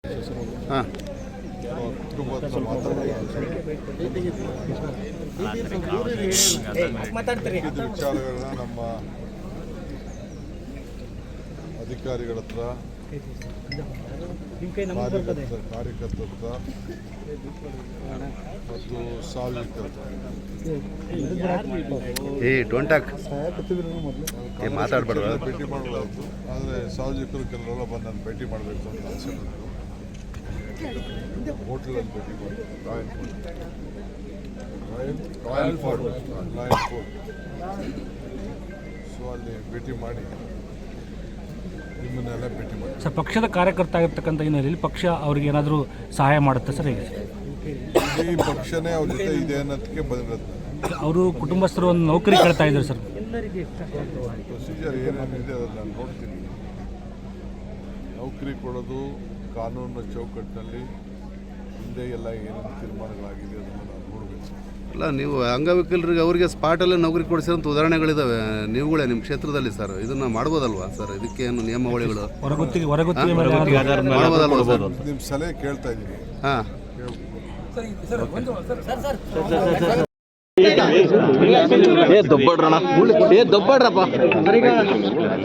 ಹಾಂ ವಿಚಾರಗಳನ್ನ ನಮ್ಮ ಅಧಿಕಾರಿಗಳ ಹತ್ರ ಕಾರ್ಯಕರ್ತರ ಹತ್ರ ಮತ್ತು ಸಾರ್ವಜನಿಕರ ಮಾತಾಡ್ಬಾರ್ದು ಭೇಟಿ ಮಾಡಲಾಯಿತು. ಆದರೆ ಸಾರ್ವಜನಿಕರು ಕೆಲವರೆಲ್ಲ ಬಂದು ನಾನು ಭೇಟಿ ಮಾಡಬೇಕು ಅಂತ ಆಸೆ ಪಟ್ಟರು. ಹೋಟೆಲಲ್ಲಿ ಭೇಟಿ ಮಾಡಿ ರಾಯಲ್ ಫೋರ್ಟ್ ಸೊ ಅಲ್ಲಿ ಭೇಟಿ ಮಾಡಿ ನಿಮ್ಮನ್ನೆಲ್ಲ ಭೇಟಿ ಮಾಡಿ. ಸರ್, ಪಕ್ಷದ ಕಾರ್ಯಕರ್ತ ಆಗಿರ್ತಕ್ಕಂಥ ಹಿನ್ನೆಲೆಯಲ್ಲಿ ಪಕ್ಷ ಅವ್ರಿಗೆ ಏನಾದರೂ ಸಹಾಯ ಮಾಡುತ್ತೆ ಸರ್? ಹೇಗೆ ಈ ಪಕ್ಷನೇ ಅವ್ರ ಜೊತೆ ಇದೆ ಅನ್ನೋದಕ್ಕೆ ಬಂದಿರುತ್ತೆ. ಅವರು ಕುಟುಂಬಸ್ಥರು ಒಂದು ನೌಕರಿ ಕೇಳ್ತಾ ಇದ್ದಾರೆ ಸರ್. ಪ್ರೊಸೀಜರ್ ಏನೇನಿದೆ ಅದನ್ನು ನಾನು ನೋಡ್ತೀನಿ. ನೌಕರಿ ಕೊಡೋದು ಕಾನೂನಿನ ಚೌಕಟ್ಟಿನಲ್ಲಿ ಹಿಂದೆ ಎಲ್ಲ ಏನೇನು ತೀರ್ಮಾನಗಳಾಗಿದೆ ಅದನ್ನು ನಾನು ನೋಡಬೇಕು. ಅಲ್ಲ, ನೀವು ಅಂಗವಿಕಲರಿಗೆ ಅವರಿಗೆ ಸ್ಪಾಟಲ್ಲೇ ನೌಕರಿ ಕೊಡಿಸಿರೋಂಥ ಉದಾಹರಣೆಗಳಿದ್ದಾವೆ ನೀವುಗಳೇ ನಿಮ್ಮ ಕ್ಷೇತ್ರದಲ್ಲಿ ಸರ್. ಇದನ್ನು ಮಾಡ್ಬೋದಲ್ವಾ ಸರ್? ಇದಕ್ಕೇನು ನಿಯಮಾವಳಿಗಳು ಮಾಡ್ಬೋದಲ್ವಾ ಸರ್? ನಿಮ್ಮ ಸಲಹೆ ಕೇಳ್ತಾ ಇದ್ದೀನಿ. ಹಾಂ, ದೊಬ್ಬಡ್ರಪ್ಪ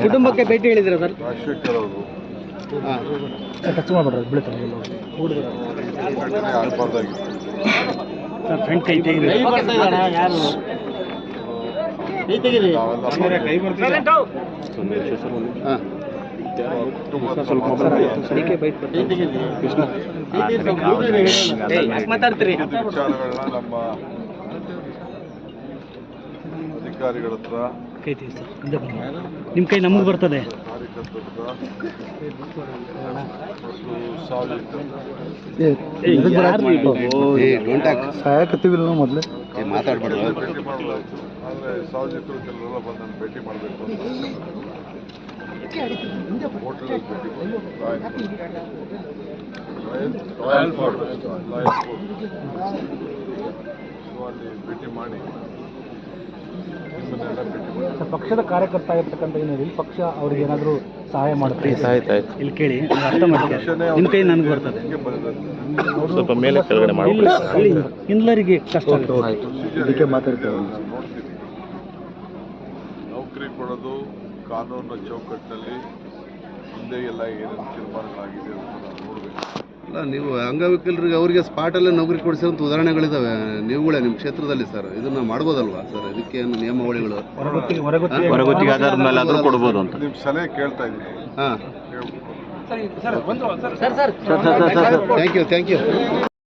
ಕುಟುಂಬಕ್ಕೆ ಭೇಟಿ ಹೇಳಿದ್ರ ಸರ್? ರಾಜಶೇಖರ್ ಅವರು ಆಗಬಾರ್ದಾಗಿತ್ತು. ವಿಚಾರಗಳನ್ನ ನಮ್ಮ ಅಧಿಕಾರಿಗಳ ಹತ್ರ ನಿಮ್ಮ ಕೈ ನಮಗೆ ಬರ್ತದೆ. ಕಾರ್ಯಕರ್ತರ ಹತ್ರ ಮತ್ತು ಸಾರ್ವಜನಿಕರ ಮೊದಲೇ ಮಾತಾಡ್ಬಾರ್ದು. ಭೇಟಿ ಮಾಡಲಾಯಿತು. ಆದರೆ ಸಾರ್ವಜನಿಕರು ಕೆಲವರೆಲ್ಲ ಬಂದು ನಾನು ಭೇಟಿ ಮಾಡಬೇಕು ಅಂತ ಆಸೆ ಪಟ್ಟರು. ಹೋಟೆಲಲ್ಲಿ ಭೇಟಿ ಮಾಡಿ ರಾಯಲ್ ಫೋರ್ಟ್ ಸೊ ಅಲ್ಲಿ ಭೇಟಿ ಮಾಡಿ ನಿಮ್ಮನ್ನೆಲ್ಲ ಭೇಟಿ ಮಾಡಿ. ಸರ್, ಪಕ್ಷದ ಕಾರ್ಯಕರ್ತ ಆಗಿರ್ತಕ್ಕಂಥ ಹಿನ್ನೆಲೆಯಲ್ಲಿ ಪಕ್ಷ ಅವ್ರಿಗೆ ಏನಾದರೂ ಸಹಾಯ ಮಾಡುತ್ತೆ? ಇಲ್ಲಿ ಕೇಳಿ, ಅರ್ಥ ಮಾಡ್ತೀನಿ. ನಿಮ್ಮ ಕೈ ನನಗೆ ಬರ್ತದೆ. ಸ್ವಲ್ಪ ಮೇಲೆ ಕೆಳಗಡೆ ಮಾಡಿ ಹಿಂದ್ಲರಿಗೆ ಕಷ್ಟ ಇದಕ್ಕೆ ಮಾತಾಡ್ತೇವೆ. ನೋಡ್ತೀನಿ. ನೌಕರಿ ಕೊಡೋದು ಕಾನೂನಿನ ಚೌಕಟ್ಟಿನಲ್ಲಿ ಹಿಂದೆ ಎಲ್ಲ ಏನೇನು ತೀರ್ಮಾನಗಳಾಗಿದೆ ಅದನ್ನು ನಾನು ನೋಡಬೇಕು. ಅಲ್ಲ, ನೀವು ಅಂಗವಿಕಲರಿಗೆ ಅವರಿಗೆ ಸ್ಪಾಟಲ್ಲೇ ನೌಕರಿ ಕೊಡಿಸಿರೋಂಥ ಉದಾಹರಣೆಗಳಿದ್ದಾವೆ ನೀವುಗಳೇ ನಿಮ್ಮ ಕ್ಷೇತ್ರದಲ್ಲಿ ಸರ್. ಇದನ್ನು ಮಾಡ್ಬೋದಲ್ವಾ ಸರ್? ಇದಕ್ಕೇನು ನಿಯಮಾವಳಿಗಳು ಹೊರಗುತ್ತಿಗೆ ಆಧಾರದ ಮೇಲೆ ಆದರೂ ಕೊಡ್ಬೋದು ಅಂತ ನಿಮ್ಮ ಸಲಹೆ ಕೇಳ್ತಾ ಇದ್ದೀನಿ. ಹಾಂ, ಹೇಳ್ಬೇಕು. Thank you.